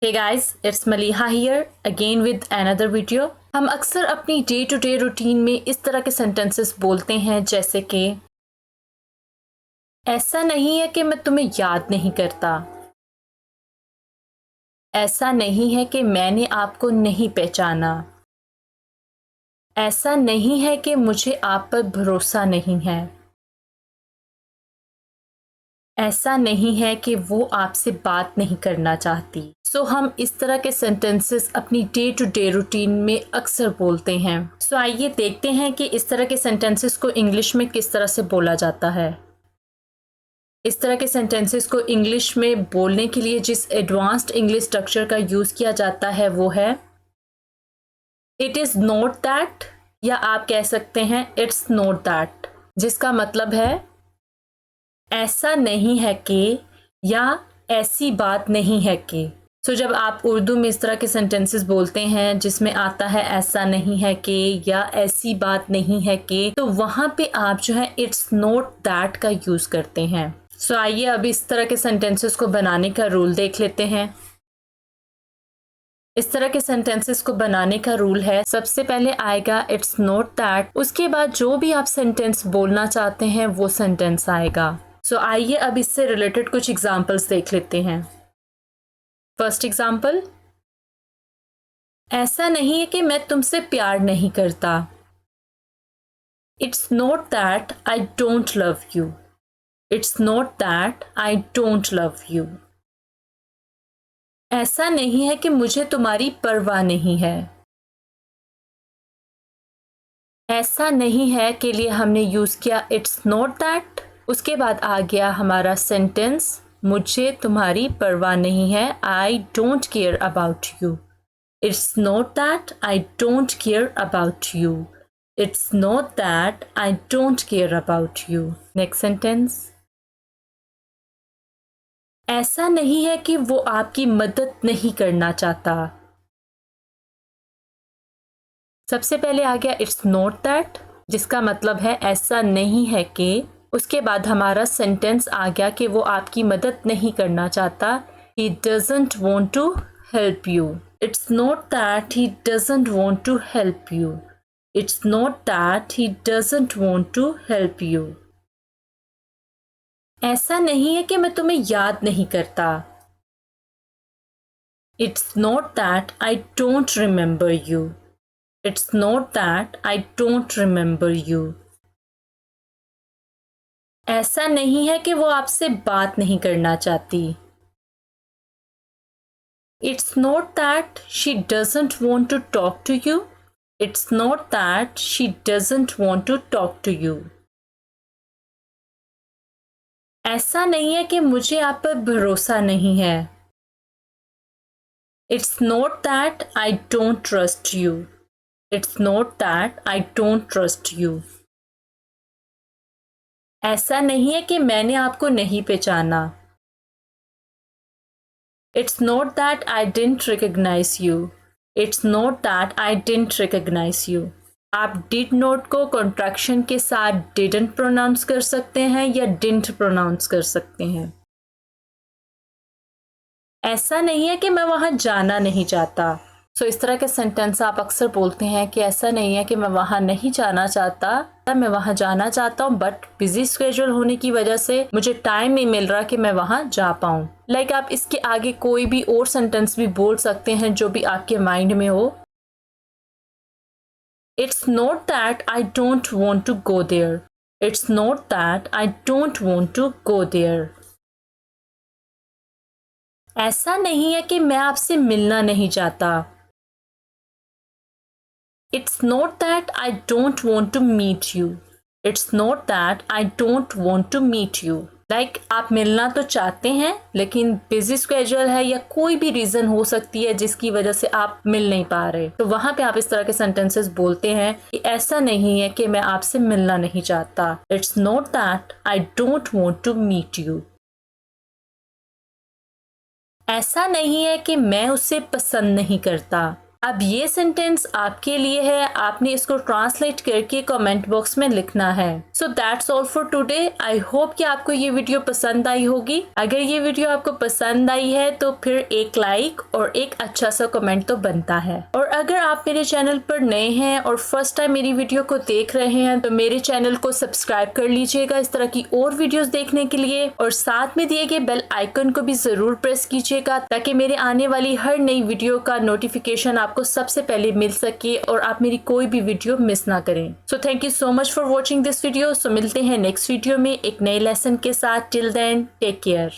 Hey guys, it's Maliha here again with another video। हम अक्सर अपनी डे टू डे रूटीन में इस तरह के सेंटेंसेस बोलते हैं जैसे कि ऐसा नहीं है कि मैं तुम्हें याद नहीं करता, ऐसा नहीं है कि मैंने आपको नहीं पहचाना, ऐसा नहीं है कि मुझे आप पर भरोसा नहीं है, ऐसा नहीं है कि वो आपसे बात नहीं करना चाहती। हम इस तरह के सेंटेंसेस अपनी डे टू डे रूटीन में अक्सर बोलते हैं। आइए देखते हैं कि इस तरह के सेंटेंसेस को इंग्लिश में किस तरह से बोला जाता है। इस तरह के सेंटेंसेस को इंग्लिश में बोलने के लिए जिस एडवांस्ड इंग्लिश स्ट्रक्चर का यूज़ किया जाता है वो है इट इज़ नॉट दैट, या आप कह सकते हैं इट्स नॉट दैट, जिसका मतलब है ऐसा नहीं है कि, या ऐसी बात नहीं है कि। जब आप उर्दू में इस तरह के सेंटेंसेस बोलते हैं जिसमें आता है ऐसा नहीं है कि या ऐसी बात नहीं है कि, तो वहाँ पे आप जो है इट्स नॉट दैट का यूज़ करते हैं। आइए अब इस तरह के सेंटेंसेस को बनाने का रूल देख लेते हैं। इस तरह के सेंटेंसेस को बनाने का रूल है, सबसे पहले आएगा इट्स नॉट दैट, उसके बाद जो भी आप सेंटेंस बोलना चाहते हैं वो सेंटेंस आएगा। आइए अब इससे रिलेटेड कुछ एग्जाम्पल्स देख लेते हैं। फर्स्ट एग्जाम्पल, ऐसा नहीं है कि मैं तुमसे प्यार नहीं करता। It's not that I don't love you. It's not that I don't love you. ऐसा नहीं है कि मुझे तुम्हारी परवाह नहीं है। ऐसा नहीं है के लिए हमने यूज किया इट्स नॉट दैट, उसके बाद आ गया हमारा सेंटेंस मुझे तुम्हारी परवाह नहीं है, I don't care about you. It's not that I don't care about you. It's not that I don't care about you. Next sentence, ऐसा नहीं है कि वो आपकी मदद नहीं करना चाहता। सबसे पहले आ गया इट्स नॉट दैट, जिसका मतलब है ऐसा नहीं है कि, उसके बाद हमारा सेंटेंस आ गया कि वो आपकी मदद नहीं करना चाहता। He doesn't want to help you. It's not that he doesn't want to help you. It's not that he doesn't want to help you. ऐसा नहीं है कि मैं तुम्हें याद नहीं करता। It's not that I don't remember you. It's not that I don't remember you. ऐसा नहीं है कि वो आपसे बात नहीं करना चाहती। It's not that she doesn't want to talk to you. It's not that she doesn't want to talk to you. ऐसा नहीं है कि मुझे आप पर भरोसा नहीं है। It's not that I don't trust you. It's not that I don't trust you. ऐसा नहीं है कि मैंने आपको नहीं पहचाना। It's not that I didn't recognize you. It's not that I didn't recognize you. आप did not को कॉन्ट्रैक्शन के साथ didn't प्रोनाउंस कर सकते हैं या didn't प्रोनाउंस कर सकते हैं। ऐसा नहीं है कि मैं वहां जाना नहीं चाहता। इस तरह के सेंटेंस आप अक्सर बोलते हैं कि ऐसा नहीं है कि मैं वहां नहीं जाना चाहता, मैं वहां जाना चाहता हूँ बट बिजी स्केड्यूल होने की वजह से मुझे टाइम नहीं मिल रहा कि मैं वहां जा पाऊँ। आप इसके आगे कोई भी और सेंटेंस भी बोल सकते हैं जो भी आपके माइंड में हो। It's not that I don't want to go there. It's not that I don't want to go there. ऐसा नहीं है कि मैं आपसे मिलना नहीं चाहता। It's not that I don't want to meet you. It's not that I don't want to meet you. आप मिलना तो चाहते हैं लेकिन बिजी स्केड्यूल है या कोई भी रीजन हो सकती है जिसकी वजह से आप मिल नहीं पा रहे, तो वहां पे आप इस तरह के सेंटेंसेस बोलते हैं कि ऐसा नहीं है कि मैं आपसे मिलना नहीं चाहता। It's not that I don't want to meet you. ऐसा नहीं है कि मैं उसे पसंद नहीं करता। अब ये सेंटेंस आपके लिए है, आपने इसको ट्रांसलेट करके कमेंट बॉक्स में लिखना है। So that's all for today. I hope कि आपको ये वीडियो पसंद आई होगी। अगर ये वीडियो आपको पसंद आई है तो फिर एक लाइक और एक अच्छा सा कमेंट तो बनता है। और अगर आप मेरे चैनल पर नए हैं और फर्स्ट टाइम मेरी वीडियो को देख रहे हैं तो मेरे चैनल को सब्सक्राइब कर लीजिएगा इस तरह की और वीडियोस देखने के लिए, और साथ में दिए गए बेल आइकन को भी जरूर प्रेस कीजिएगा ताकि मेरे आने वाली हर नई वीडियो का नोटिफिकेशन आपको सबसे पहले मिल सके और आप मेरी कोई भी वीडियो मिस ना करें। So thank you so much for watching this video. So मिलते हैं नेक्स्ट वीडियो में एक नए लेसन के साथ। Till then take care.